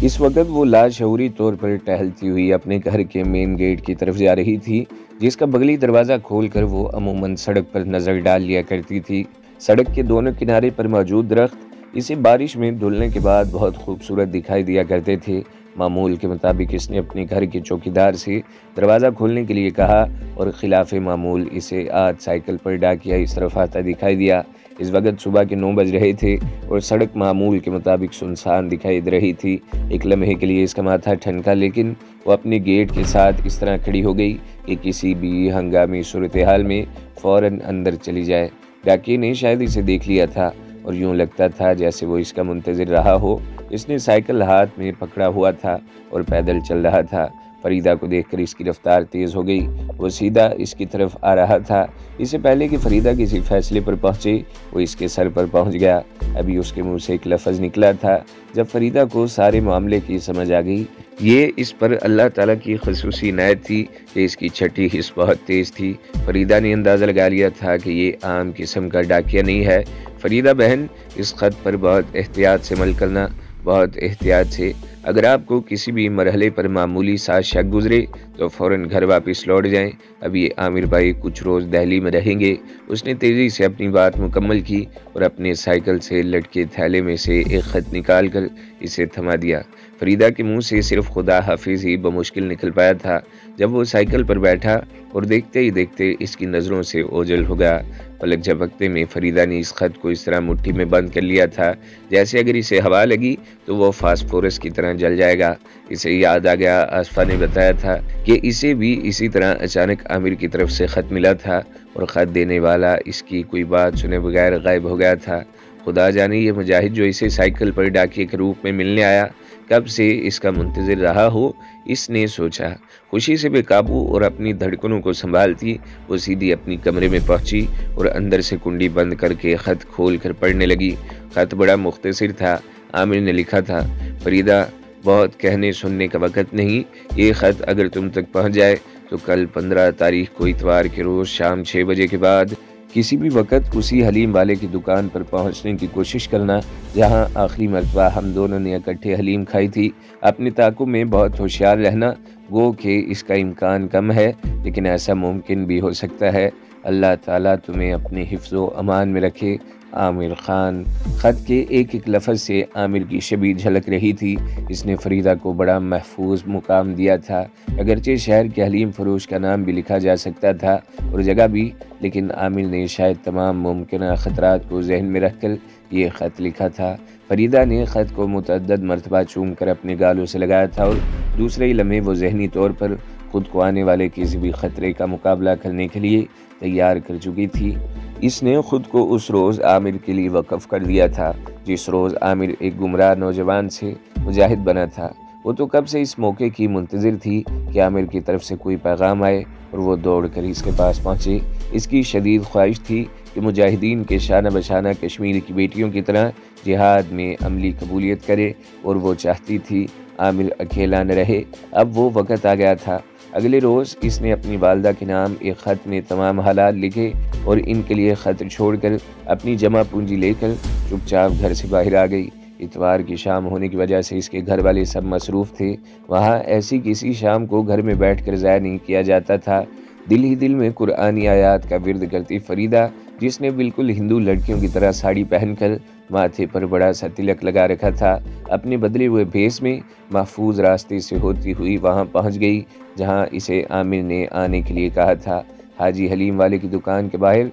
इस वक्त वो लाशऊरी तौर पर टहलती हुई अपने घर के मेन गेट की तरफ जा रही थी, जिसका बगली दरवाज़ा खोलकर वो अमूमन सड़क पर नज़र डाल लिया करती थी। सड़क के दोनों किनारे पर मौजूद दरख्त इसे बारिश में धुलने के बाद बहुत खूबसूरत दिखाई दिया करते थे। मामूल के मुताबिक इसने अपने घर के चौकीदार से दरवाज़ा खोलने के लिए कहा और खिलाफ मामूल इसे आज साइकिल पर डाकिया इस तरफ आता दिखाई दिया। इस वक्त सुबह के 9 बज रहे थे और सड़क मामूल के मुताबिक सुनसान दिखाई दे रही थी। एक लम्हे के लिए इसका माथा ठनका, लेकिन वो अपने गेट के साथ इस तरह खड़ी हो गई कि किसी भी हंगामी सूरत हाल में फ़ौरन अंदर चली जाए। डाकिये ने शायद इसे देख लिया था और यूं लगता था जैसे वो इसका मुंतज़िर रहा हो। इसने साइकिल हाथ में पकड़ा हुआ था और पैदल चल रहा था। फरीदा को देखकर इसकी रफ्तार तेज़ हो गई। वो सीधा इसकी तरफ आ रहा था। इससे पहले कि फरीदा किसी फैसले पर पहुंचे, वो इसके सर पर पहुंच गया। अभी उसके मुंह से एक लफ्ज़ निकला था। जब फरीदा को सारे मामले की समझ आ गई, ये इस पर अल्लाह ताला की ख़ुसूसी इनायत थी कि इसकी छठी हिस्स बहुत तेज़ थी। फरीदा ने अंदाज़ा लगा लिया था कि ये आम किस्म का डाकिया नहीं है। फरीदा बहन, इस ख़त पर बहुत एहतियात से अमल करना, बहुत एहतियात से। अगर आपको किसी भी मरहले पर मामूली सा शक गुजरे तो फ़ौरन घर वापस लौट जाएं। अब ये आमिर भाई कुछ रोज़ दिल्ली में रहेंगे। उसने तेज़ी से अपनी बात मुकम्मल की और अपने साइकिल से लटके थैले में से एक ख़त निकाल कर इसे थमा दिया। फरीदा के मुंह से सिर्फ खुदा हाफिज़ ही बमुश्किल निकल पाया था। जब वो साइकिल पर बैठा और देखते ही देखते इसकी नज़रों से ओझल हो गया। पलक झपकते में फरीदा ने इस ख़त को इस तरह मुट्ठी में बंद कर लिया था जैसे अगर इसे हवा लगी तो वो फास्फोरस की तरह जल जाएगा। इसे याद आ गया, आसफा ने बताया था कि इसे भी इसी तरह अचानक आमिर की तरफ से ख़त मिला था और ख़त देने वाला इसकी कोई बात सुने बगैर गायब हो गया था। खुदा जाने ये मुजाहिद जो इसे साइकिल पर डाकिये के रूप में मिलने आया कब से इसका मुंतज़िर रहा हो, इसने सोचा। खुशी से बेकाबू और अपनी धड़कनों को संभालती वो सीधी अपनी कमरे में पहुंची और अंदर से कुंडी बंद करके ख़त खोल कर पढ़ने लगी। ख़त बड़ा मुख्तसर था। आमिर ने लिखा था, फरीदा, बहुत कहने सुनने का वक़्त नहीं। ये ख़त अगर तुम तक पहुंच जाए तो कल 15 तारीख को इतवार के रोज़ शाम 6 बजे के बाद किसी भी वक़्त उसी हलीम वाले की दुकान पर पहुंचने की कोशिश करना जहां आखिरी मरतबा हम दोनों ने इकट्ठे हलीम खाई थी। अपने ताक़ुब में बहुत होशियार रहना। गो कि इसका इम्कान कम है, लेकिन ऐसा मुमकिन भी हो सकता है। अल्लाह ताला तुम्हें अपने हिफ्ज़ व अमान में रखे। आमिर ख़ान। ख़त के एक एक लफ्ज़ से आमिर की शबीह झलक रही थी। इसने फरीदा को बड़ा महफूज मुकाम दिया था। अगरचे शहर के हलीम फरोश का नाम भी लिखा जा सकता था और जगह भी, लेकिन आमिर ने शायद तमाम मुमकिन ख़तरात को जहन में रखकर ये ख़त लिखा था। फरीदा ने ख़त को मुतअद्दद मरतबा चूम कर अपने गालों से लगाया था और दूसरे ही लम्हे वो ज़हनी तौर पर खुद को आने वाले किसी भी ख़तरे का मुकाबला करने के लिए तैयार कर चुकी थी। इसने खुद को उस रोज़ आमिर के लिए वक़फ़ कर दिया था जिस रोज़ आमिर एक गुमराह नौजवान से मुजाहिद बना था। वो तो कब से इस मौके की मुंतज़िर थी कि आमिर की तरफ से कोई पैगाम आए और वो दौड़ कर इसके पास पहुँचे। इसकी शदीद ख्वाहिश थी कि मुजाहिदीन के शाना बशाना कश्मीर की बेटियों की तरह जिहाद में अमली कबूलियत करे और वो चाहती थी आमिर अकेला न रहे। अब वो वक़्त आ गया था। अगले रोज़ इसने अपनी वालदा के नाम एक ख़त में तमाम हालात लिखे और इनके लिए ख़त छोड़कर अपनी जमा पूंजी लेकर चुपचाप घर से बाहर आ गई। इतवार की शाम होने की वजह से इसके घर वाले सब मसरूफ़ थे। वहाँ ऐसी किसी शाम को घर में बैठकर ज़ाया नहीं किया जाता था। दिल ही दिल में कुरानी आयात का विर्द करती फरीदा, जिसने बिल्कुल हिंदू लड़कियों की तरह साड़ी पहनकर माथे पर बड़ा सा तिलक लगा रखा था, अपने बदले हुए भेस में महफूज रास्ते से होती हुई वहां पहुंच गई जहां इसे आमिर ने आने के लिए कहा था। हाजी हलीम वाले की दुकान के बाहर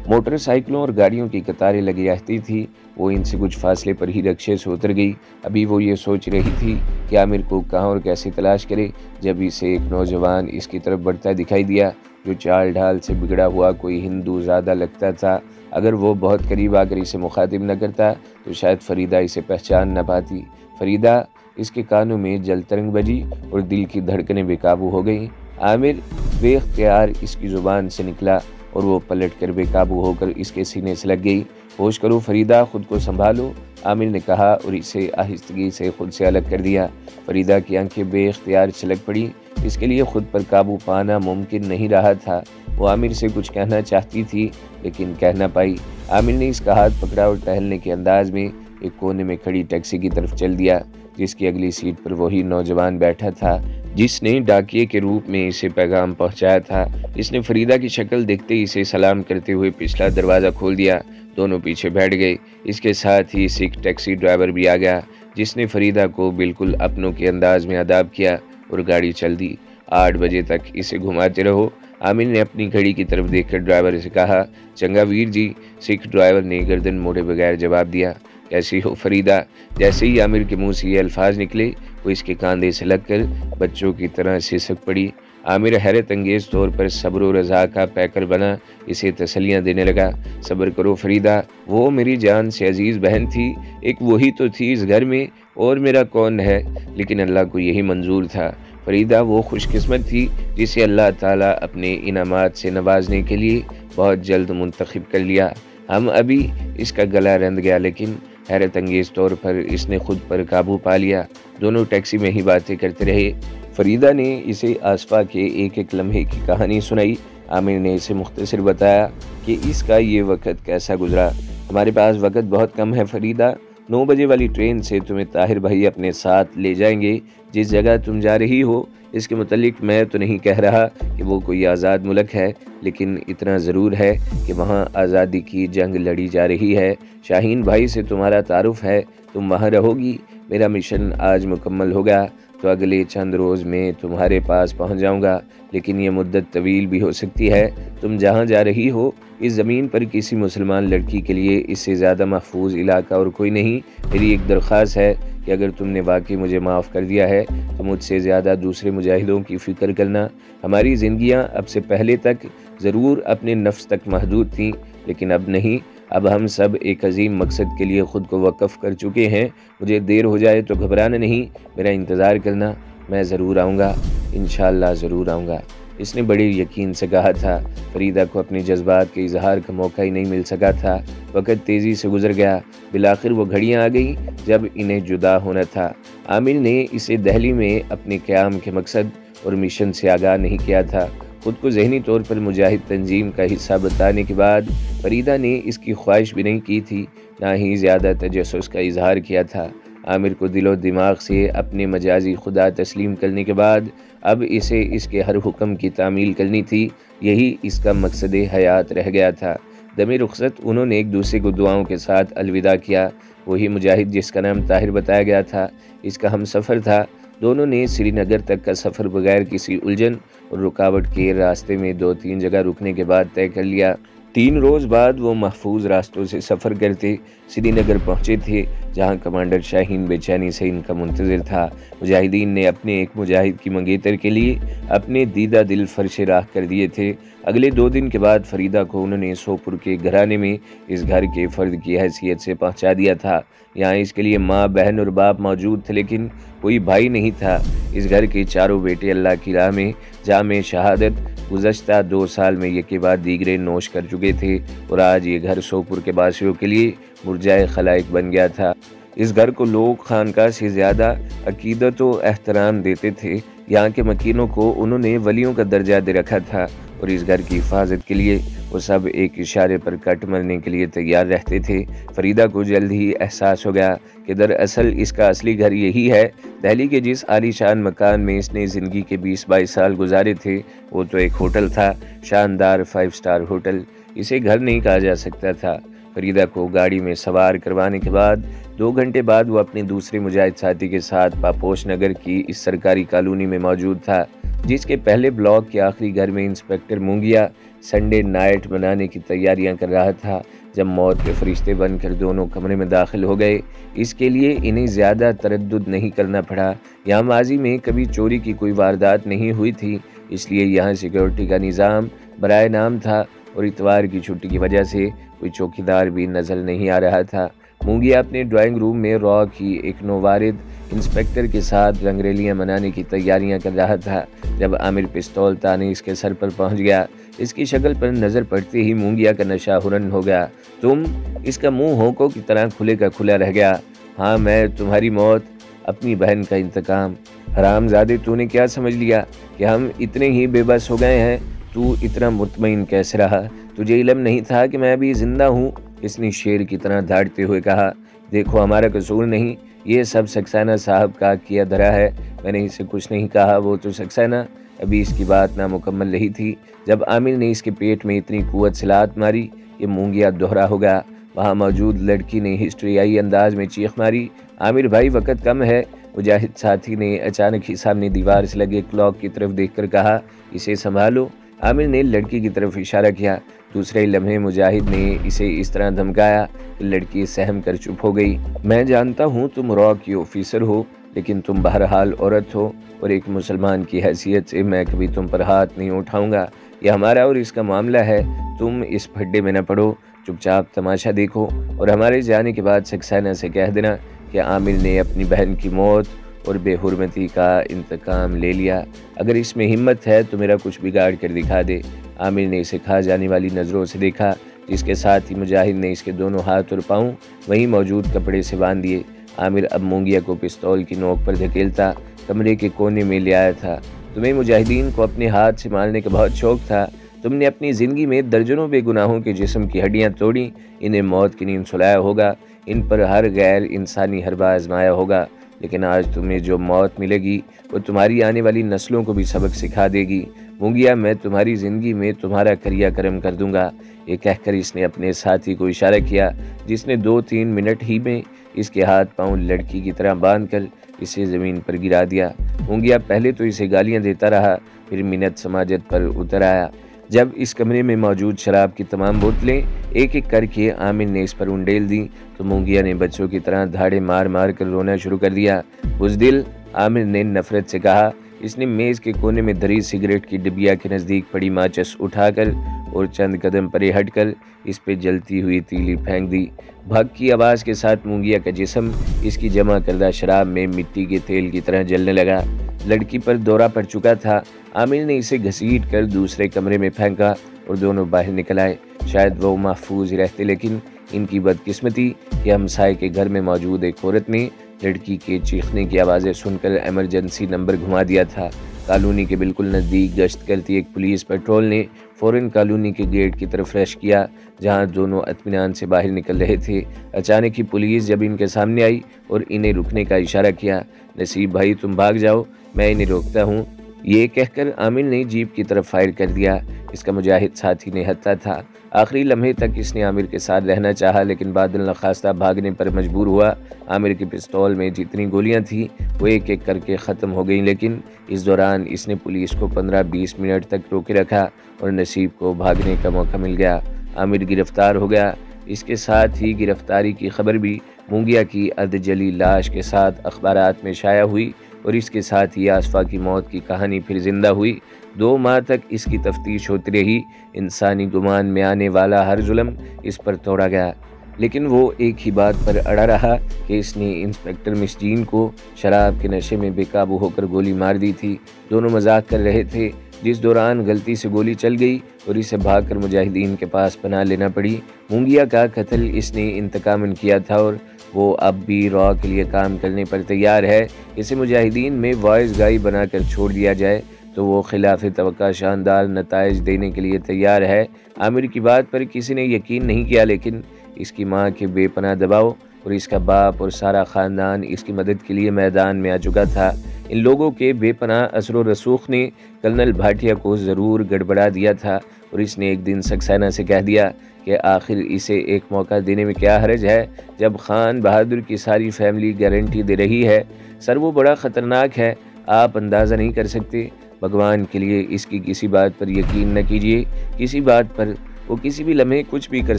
मोटरसाइकिलों और गाड़ियों की कतारें लगी रहती थी। वो इनसे कुछ फासले पर ही रिक्शे से उतर गई। अभी वो ये सोच रही थी कि आमिर को कहाँ और कैसे तलाश करे, जब इसे एक नौजवान इसकी तरफ बढ़ता दिखाई दिया जो चाल ढाल से बिगड़ा हुआ कोई हिंदू ज़्यादा लगता था। अगर वो बहुत करीब आकर इसे मुखातिब न करता तो शायद फरीदा इसे पहचान न पाती। फरीदा, इसके कानों में जलतरंग बजी और दिल की धड़कनें बेकाबू हो गईं। आमिर बेख्तियार इसकी ज़ुबान से निकला और वो पलट कर बेकाबू होकर इसके सीने से लग गई। होश करो फरीदा, खुद को संभालो, आमिर ने कहा और इसे आहिस्तगी से खुद से अलग कर दिया। फरीदा की आंखें बेख्तियार छलक पड़ी। इसके लिए खुद पर काबू पाना मुमकिन नहीं रहा था। वो आमिर से कुछ कहना चाहती थी लेकिन कह ना पाई। आमिर ने इसका हाथ पकड़ा और टहलने के अंदाज में एक कोने में खड़ी टैक्सी की तरफ चल दिया जिसकी अगली सीट पर वही नौजवान बैठा था जिसने डाकिये के रूप में इसे पैगाम पहुंचाया था। इसने फरीदा की शक्ल देखते ही इसे सलाम करते हुए पिछला दरवाज़ा खोल दिया। दोनों पीछे बैठ गए। इसके साथ ही सिख टैक्सी ड्राइवर भी आ गया, जिसने फरीदा को बिल्कुल अपनों के अंदाज में अदाब किया और गाड़ी चल दी। 8 बजे तक इसे घुमाते रहो। आमिर ने अपनी घड़ी की तरफ देखकर ड्राइवर से कहा, चंगा वीर जी। सिख ड्राइवर ने गर्दन मोड़े बगैर जवाब दिया, कैसी हो फरीदा। जैसे ही आमिर के मुंह से ये अल्फाज निकले, वो इसके कांधे से लगकर बच्चों की तरह सिसक पड़ी। आमिर हैरत अंगेज तौर पर सब्र और रज़ा का पैकर बना इसे तसलियां देने लगा। सब्र करो फरीदा, वो मेरी जान से अजीज़ बहन थी, एक वही तो थी इस घर में, और मेरा कौन है। लेकिन अल्लाह को यही मंजूर था। फरीदा वो खुशकिस्मत थी जिसे अल्लाह ताला अपने इनामात से नवाजने के लिए बहुत जल्द मुंतखब कर लिया। हम अभी इसका गला रंध गया, लेकिन हैरत अंगेज तौर पर इसने खुद पर काबू पा लिया। दोनों टैक्सी में ही बातें करते रहे। फरीदा ने इसे आसफा के एक एक लम्हे की कहानी सुनाई। आमिर ने इसे मुख्तसर बताया कि इसका ये वक्त कैसा गुजरा। हमारे पास वक्त बहुत कम है फरीदा। 9 बजे वाली ट्रेन से तुम्हें ताहिर भाई अपने साथ ले जाएंगे। जिस जगह तुम जा रही हो, इसके मुतालिक मैं तो नहीं कह रहा कि वो कोई आज़ाद मुल्क है, लेकिन इतना ज़रूर है कि वहाँ आज़ादी की जंग लड़ी जा रही है। शाहीन भाई से तुम्हारा तारुफ है, तुम वहाँ रहोगी। मेरा मिशन आज मुकम्मल होगा तो अगले चंद रोज़ में तुम्हारे पास पहुँच जाऊँगा, लेकिन ये मुद्दत तवील भी हो सकती है। तुम जहाँ जा रही हो, इस ज़मीन पर किसी मुसलमान लड़की के लिए इससे ज़्यादा महफूज इलाका और कोई नहीं। मेरी एक दरख्वास्त है कि अगर तुमने वाकई मुझे माफ़ कर दिया है तो मुझसे ज़्यादा दूसरे मुजाहिदों की फ़िक्र करना। हमारी ज़िंदगियाँ अब से पहले तक ज़रूर अपने नफ्स तक महदूद थीं, लेकिन अब नहीं। अब हम सब एक अजीम मकसद के लिए ख़ुद को वक़फ़ कर चुके हैं। मुझे देर हो जाए तो घबराना नहीं, मेरा इंतज़ार करना। मैं ज़रूर आऊँगा, इंशाअल्लाह ज़रूर आऊँगा। इसने बड़े यकीन से कहा था। फरीदा को अपने जज्बात के इजहार का मौका ही नहीं मिल सका था। वक़्त तेज़ी से गुजर गया। बिलाखिर वो घड़ियाँ आ गई जब इन्हें जुदा होना था। आमिर ने इसे दहली में अपने क़याम के मकसद और मिशन से आगाह नहीं किया था। खुद को ज़हनी तौर पर मुजाहिद तंजीम का हिस्सा बताने के बाद फरीदा ने इसकी ख्वाहिश भी नहीं की थी, ना ही ज़्यादा तजस्सुस का इजहार किया था। आमिर को दिलो दिमाग से अपने मजाजी खुदा तस्लीम करने के बाद अब इसे इसके हर हुक्म की तामील करनी थी। यही इसका मकसद हयात रह गया था। दमे रुखसत उन्होंने एक दूसरे को दुआओं के साथ अलविदा किया। वही मुजाहिद जिसका नाम ताहिर बताया गया था, इसका हम सफ़र था। दोनों ने श्रीनगर तक का सफ़र बगैर किसी उलझन और रुकावट के रास्ते में 2-3 जगह रुकने के बाद तय कर लिया। 3 रोज़ बाद वो महफूज रास्तों से सफ़र करते श्रीनगर पहुँचे थे, जहाँ कमांडर शाहीन बेचैनी से इनका मुंतज़िर था। मुजाहिदीन ने अपने एक मुजाहिद की मंगेतर के लिए अपने दीदा दिल फर्श राह कर दिए थे। अगले 2 दिन के बाद फरीदा को उन्होंने सोपुर के घराने में इस घर के फ़र्द की हैसियत से पहुँचा दिया था। यहाँ इसके लिए माँ, बहन और बाप मौजूद थे, लेकिन कोई भाई नहीं था। इस घर के चारों बेटे अल्लाह की राह में जामे शहादत गुज़श्ता 2 साल में एक के बाद दीगरे नोश कर चुके थे, और आज ये घर सोपुर के बासियों के लिए मुरजाए खलाइक बन गया था। इस घर को लोग खानका से ज़्यादा अकीदत व एहतराम देते थे। यहाँ के मकीनों को उन्होंने वलियों का दर्जा दे रखा था, और इस घर की हिफाजत के लिए वो सब एक इशारे पर कट मरने के लिए तैयार रहते थे। फरीदा को जल्द ही एहसास हो गया कि दरअसल इसका असली घर यही है। दिल्ली के जिस आलीशान मकान में इसने ज़िंदगी के 20-22 साल गुजारे थे, वो तो एक होटल था, शानदार 5 स्टार होटल। इसे घर नहीं कहा जा सकता था। फरीदा को गाड़ी में सवार करवाने के बाद 2 घंटे बाद वो अपने दूसरे मुजाहिद साथी के साथ पापोश नगर की इस सरकारी कॉलोनी में मौजूद था, जिसके पहले ब्लॉक के आखिरी घर में इंस्पेक्टर मूंगिया संडे नाइट मनाने की तैयारियां कर रहा था। जब मौत के फरिश्ते बनकर दोनों कमरे में दाखिल हो गए, इसके लिए इन्हें ज़्यादा तरद्दुद नहीं करना पड़ा। यहाँ माजी में कभी चोरी की कोई वारदात नहीं हुई थी, इसलिए यहाँ सिक्योरिटी का निज़ाम बराए नाम था, और इतवार की छुट्टी की वजह से कोई चौकीदार भी नज़र नहीं आ रहा था। मूंगिया अपने ड्राइंग रूम में रॉ की एक नौवारिद इंस्पेक्टर के साथ रंगरेलियां मनाने की तैयारियां कर रहा था, जब आमिर पिस्तौल ताने इसके सर पर पहुंच गया। इसकी शक्ल पर नज़र पड़ते ही मूंगिया का नशा हुरन हो गया। तुम? इसका मुंह होंकों की तरह खुले का खुला रह गया। हाँ, मैं तुम्हारी मौत, अपनी बहन का इंतकाम। हरामजादे, तूने क्या समझ लिया कि हम इतने ही बेबस हो गए हैं? तू इतना मुतमईन कैसे रहा? तुझे इल्म नहीं था कि मैं अभी जिंदा हूँ? اس نے شیر کی طرح دھاڑتے ہوئے کہا، دیکھو ہمارا قصور نہیں، یہ سب سکسینہ صاحب کا کیا دھرا ہے، میں نے اسے کچھ نہیں کہا، وہ تو سکسینہ۔ ابھی اس کی بات نامکمل رہی تھی جب عامر نے اس کے پیٹ میں اتنی قوت سے لات ماری کہ مونگیا دوہرا ہو گیا۔ وہاں موجود لڑکی نے ہسٹریائی انداز میں چیخ ماری، عامر بھائی وقت کم ہے۔ مجاہد ساتھی نے اچانک ہی سامنے دیوار سے لگے کلاک کی طرف دیکھ کر کہا، اسے سنبھالو۔ عامر نے لڑکی کی طرف اشارہ کیا۔ دوسرے لمحے مجاہد نے اسے اس طرح دھمکایا کہ لڑکی سہم کر چپ ہو گئی۔ میں جانتا ہوں تم را کی آفیسر ہو، لیکن تم بہرحال عورت ہو، اور ایک مسلمان کی حیثیت سے میں کبھی تم پر ہاتھ نہیں اٹھاؤں گا۔ یہ ہمارا اور اس کا معاملہ ہے، تم اس پھڈے میں نہ پڑو، چپ چاپ تماشا دیکھو، اور ہمارے جانے کے بعد سکسینہ سے کہہ دینا کہ عامر نے اپنی بہن کی موت اور بے حرمتی کا انتقام لے لیا۔ اگر اس میں ہمت ہے تو میرا کچھ بگاڑ کر دکھا دے۔ عامر نے اسے کھا جانے والی نظروں سے دیکھا، جس کے ساتھ ہی مجاہد نے اس کے دونوں ہاتھ اور پاؤں وہیں موجود کپڑے سے باندھ دیے۔ عامر اب مونگیا کو پستول کی نوک پر دھکیلتا کمرے کے کونے میں لے آیا تھا۔ تمہیں مجاہدین کو اپنے ہاتھ سے مارنے کا بہت شوق تھا۔ تم نے اپنی زندگی میں درجنوں بے گناہوں کے جسم کی ہڈیاں توڑی، انہیں موت کی نیند سلایا ہوگا، ان پر ہر غیر انسانی حربہ آزمایا ہوگا، لیکن آج تمہیں جو موت ملے گی وہ تمہاری آنے والی نسلوں کو بھی سبق سکھا دے گی۔ مونگیا میں تمہاری زندگی میں تمہارا کریا کرم کر دوں گا۔ یہ کہہ کر اس نے اپنے ساتھی کو اشارہ کیا، جس نے 2-3 منٹ ہی میں اس کے ہاتھ پاؤں لڑکی کی طرح باندھ کر اسے زمین پر گرا دیا۔ مونگیا پہلے تو اسے گالیاں دیتا رہا، پھر منت سماجت پر اتر آیا۔ جب اس کمرے میں موجود شراب کی تمام بوتلیں ایک ایک کر کے عامر نے اس پر انڈیل دیں تو مونگیا نے بچوں کی طرح دھاڑے مار مار کر رونا شروع کر دیا۔ بزدل، عامر نے نفرت سے کہا۔ اس نے میز کے کونے میں دھری سگریٹ کی ڈبیا کے نزدیک پڑی ماچس اٹھا کر اور چند قدم پرے ہٹ کر اس پہ جلتی ہوئی تیلی پھینک دی۔ بھگ کی آواز کے ساتھ مونگیا کا جسم اس کی جمع کردہ شراب میں مٹی کے تیل کی طرح جلنے لگا۔ لڑکی پر دورہ پڑ چکا تھا۔ عامر نے اسے گھسیٹ کر دوسرے کمرے میں پھینکا اور دونوں باہر نکل آئے۔ شاید وہ محفوظ رہتے، لیکن ان کی بدقسمتی کہ ہمسائے کے گھر میں موجود ایک عورت نے لڑکی کے چیخنے کی آوازیں سن کر ایمرجنسی نمبر گھما دیا تھا۔ کالونی کے بالکل نزدیک گشت کرتی ایک پولیس پیٹرول نے فوراً کالونی کے گیٹ کی طرف رش کیا، جہاں دونوں اطمینان سے باہر نکل رہے تھے۔ اچانک ہی پولیس جب ان کے سامنے آئی اور انہیں رکنے کا اشارہ کیا۔ نصیب بھائی تم بھاگ جاؤ، میں انہیں روکتا ہوں، یہ کہہ کر عامر نے جیپ کی طرف فائر کر دیا۔ اس کا مجاہد ساتھی نے ہتھا تھا۔ آخری لمحے تک اس نے عامر کے ساتھ رہنا چاہا، لیکن بعد ناخواستہ بھاگنے پر مجبور ہوا۔ عامر کے پستول میں جتنی گولیاں تھیں وہ ایک ایک کر کے ختم ہو گئیں، لیکن اس دوران اس نے پولیس کو 15-20 منٹ تک روکے رکھا اور نصیب کو بھاگنے کا موقع مل گیا۔ عامر گرفتار ہو گیا۔ اس کے ساتھ ہی گرفتاری کی خبر بھی مونگیا کی ادجلی لاش کے ساتھ اخبارات میں شائع ہوئی، اور اس کے ساتھ ہی آصفہ کی موت کی کہانی پھر زندہ ہوئی۔ 2 ماہ تک اس کی تفتیش ہوتی رہی۔ انسانی گمان میں آنے والا ہر ظلم اس پر توڑا گیا، لیکن وہ ایک ہی بات پر اڑا رہا کہ اس نے انسپکٹر مسجین کو شراب کے نشے میں بے قابو ہو کر گولی مار دی تھی۔ دونوں مذاق کر رہے تھے، جس دوران غلطی سے گولی چل گئی اور اسے بھاگ کر مجاہدین کے پاس پناہ لینا پڑی۔ مونگیا کا قتل اس نے انتقاماً کیا تھا اور وہ اب بھی را کے لیے کام کرنے پر تیار ہے۔ اسے مجاہدین میں وائس گائی بنا کر چھوڑ دیا جائے تو وہ خلاف توقع شاندار نتائج دینے کے لیے تیار ہے۔ عامر کی بات پر کسی نے یقین نہیں کیا، لیکن اس کی ماں کے بے پناہ دباؤ اور اس کا باپ اور سارا خاندان اس کی مدد کے لیے میدان میں آ چکا تھا۔ ان لوگوں کے بے پناہ اثر و رسوخ نے کرنل بھاٹیا کو ضرور گڑبڑا دیا تھا، اور اس نے ایک دن سکسینہ سے کہہ دیا کہ آخر اسے ایک موقع دینے میں کیا حرج ہے، جب خان بہادر کی ساری فیملی گارنٹی دے رہی ہے۔ سر وہ بڑا خطرناک ہے، آپ اندازہ نہیں کر سکتے۔ بھگوان کے لیے اس کی کسی بات پر یقین نہ کیجیے، کسی بات پر، وہ کسی بھی لمحے کچھ بھی کر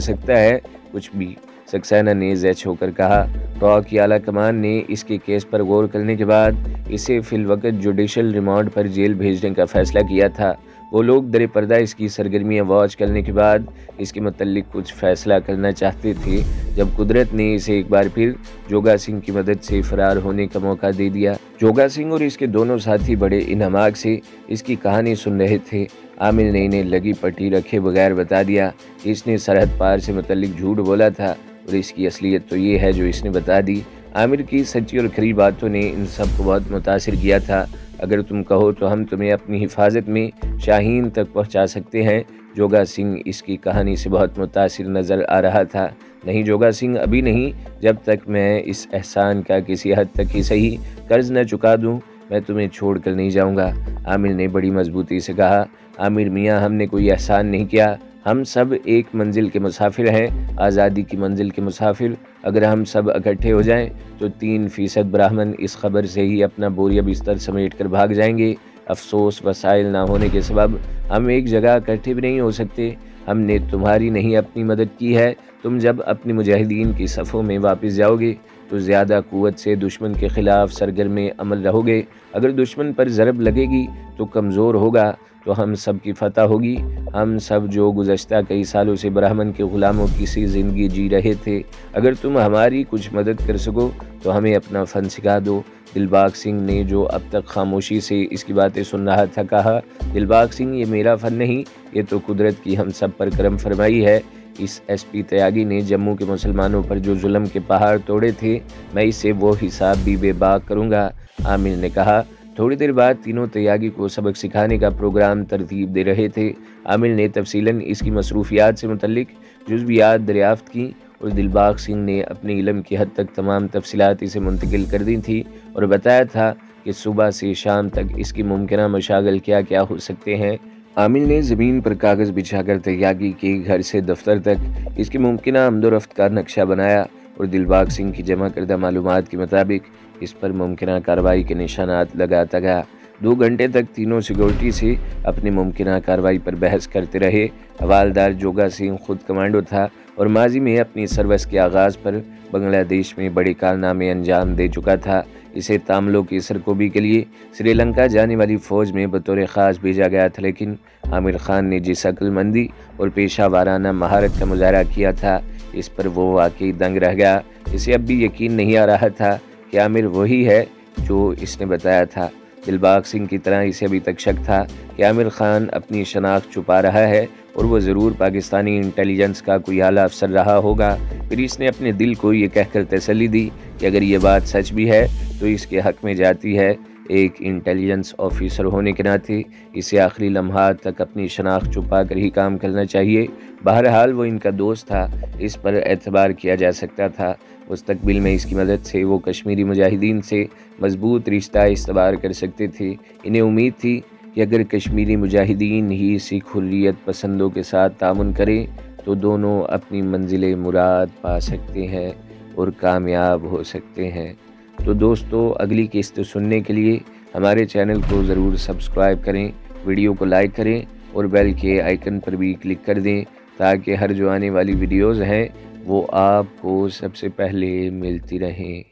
سکتا ہے، کچھ بھی۔ سکسینہ نے زچ ہو کر کہا۔ را کی اعلیٰ کمان نے اس کے کیس پر غور کرنے کے بعد اسے فی الوقت جوڈیشل ریمانڈ پر جیل بھیجنے کا فیصلہ کیا تھا۔ وہ لوگ در پردہ اس کی سرگرمیاں واچ کرنے کے بعد اس کے متعلق کچھ فیصلہ کرنا چاہتے تھے، جب قدرت نے اسے ایک بار پھر جوگا سنگھ کی مدد سے فرار ہونے کا موقع دے دیا۔ جوگا سنگھ اور اس کے دونوں ساتھی بڑے انہماک سے اس کی کہانی سن رہے تھے۔ عامر نے انہیں لگی پٹی رکھے بغیر بتا دیا کہ اس نے سرحد پار سے متعلق جھوٹ بولا تھا، اور اس کی اصلیت تو یہ ہے جو اس نے بتا دی۔ عامر کی سچی اور کھری باتوں نے ان سب کو بہت متاثر کیا تھا۔ اگر تم کہو تو ہم تمہیں اپنی حفاظت میں شاہین تک پہنچا سکتے ہیں۔ جوگا سنگھ اس کی کہانی سے بہت متاثر نظر آ رہا تھا۔ نہیں جوگا سنگھ، ابھی نہیں، جب تک میں اس احسان کا کسی حد تک ہی صحیح قرض نہ چکا دوں میں تمہیں چھوڑ کر نہیں جاؤں گا۔ عامر نے بڑی مضبوطی سے کہا۔ عامر میاں، ہم نے کوئی احسان نہیں کیا، ہم سب ایک منزل کے مسافر ہیں، آزادی کی منزل کے مسافر۔ اگر ہم سب اکٹھے ہو جائیں تو 3% براہمن اس خبر سے ہی اپنا بوریا بستر سمیٹ کر بھاگ جائیں گے۔ افسوس وسائل نہ ہونے کے سبب ہم ایک جگہ اکٹھے بھی نہیں ہو سکتے۔ ہم نے تمہاری نہیں اپنی مدد کی ہے۔ تم جب اپنے مجاہدین کی صفوں میں واپس جاؤ گے تو زیادہ قوت سے دشمن کے خلاف سرگرم عمل رہو گے۔ اگر دشمن پر ضرب لگے گی تو کمزور ہوگا تو ہم سب کی فتح ہوگی۔ ہم سب جو گزشتہ کئی سالوں سے براہمن کے غلاموں کی سی زندگی جی رہے تھے، اگر تم ہماری کچھ مدد کر سکو تو ہمیں اپنا فن سکھا دو۔ دلباغ سنگھ نے جو اب تک خاموشی سے اس کی باتیں سن رہا تھا کہا، دلباغ سنگھ، یہ میرا فن نہیں، یہ تو قدرت کی ہم سب پر کرم فرمائی ہے۔ اس ایس پی تیاگی نے جموں کے مسلمانوں پر جو ظلم کے پہاڑ توڑے تھے، میں اس سے وہ حساب بھی بے باک کروں گا، عامر نے کہا۔ تھوڑی دیر بعد تینوں تیاگی کو سبق سکھانے کا پروگرام ترتیب دے رہے تھے۔ عامر نے تفصیلاً اس کی مصروفیات سے متعلق جزویات دریافت کی اور دلباغ سنگھ نے اپنے علم کی حد تک تمام تفصیلات اسے منتقل کر دی تھی اور بتایا تھا کہ صبح سے شام تک اس کی ممکنہ مشاغل کیا کیا ہو سکتے ہیں۔ عامر نے زمین پر کاغذ بچھا کر تیاگی کے گھر سے دفتر تک اس کی ممکنہ آمد و رفت کا نقشہ بنایا اور دلباغ سنگھ کی جمع کردہ معلومات کے مطابق اس پر ممکنہ کارروائی کے نشانات لگاتا گیا۔ 2 گھنٹے تک تینوں سیکورٹی سے اپنی ممکنہ کارروائی پر بحث کرتے رہے۔ حوالدار جوگا سنگھ خود کمانڈو تھا اور ماضی میں اپنی سروس کے آغاز پر بنگلہ دیش میں بڑے کارنامے انجام دے چکا تھا۔ اسے تاملوں کی سرکوبی کے لیے سری لنکا جانے والی فوج میں بطور خاص بھیجا گیا تھا، لیکن عامر خان نے جس عقل مندی اور پیشہ وارانہ مہارت کا مظاہرہ کیا تھا اس پر وہ واقعی دنگ رہ گیا۔ اسے اب بھی یقین نہیں آ رہا تھا کہ عامر وہی ہے جو اس نے بتایا تھا۔ دلباغ سنگھ کی طرح اسے ابھی تک شک تھا کہ عامر خان اپنی شناخت چھپا رہا ہے اور وہ ضرور پاکستانی انٹیلیجنس کا کوئی اعلیٰ افسر رہا ہوگا۔ پھر اس نے اپنے دل کو یہ کہہ کر تسلی دی کہ اگر یہ بات سچ بھی ہے تو اس کے حق میں جاتی ہے۔ ایک انٹیلیجنس آفیسر ہونے کے ناطے اسے آخری لمحات تک اپنی شناخت چھپا کر ہی کام کرنا چاہیے۔ بہرحال وہ ان کا دوست تھا، اس پر اعتبار کیا جا سکتا تھا۔ مستقبل میں اس کی مدد سے وہ کشمیری مجاہدین سے مضبوط رشتہ استوار کر سکتے تھے۔ انہیں امید تھی کہ اگر کشمیری مجاہدین ہی سکھ حریت پسندوں کے ساتھ تعاون کریں تو دونوں اپنی منزل مراد پا سکتے ہیں اور کامیاب ہو سکتے ہیں۔ تو دوستو، اگلی قسط سننے کے لیے ہمارے چینل کو ضرور سبسکرائب کریں، ویڈیو کو لائک کریں اور بیل کے آئیکن پر بھی کلک کر دیں تاکہ ہر جو آنے والی ویڈیوز ہیں وہ آپ کو سب سے پہلے ملتی رہیں۔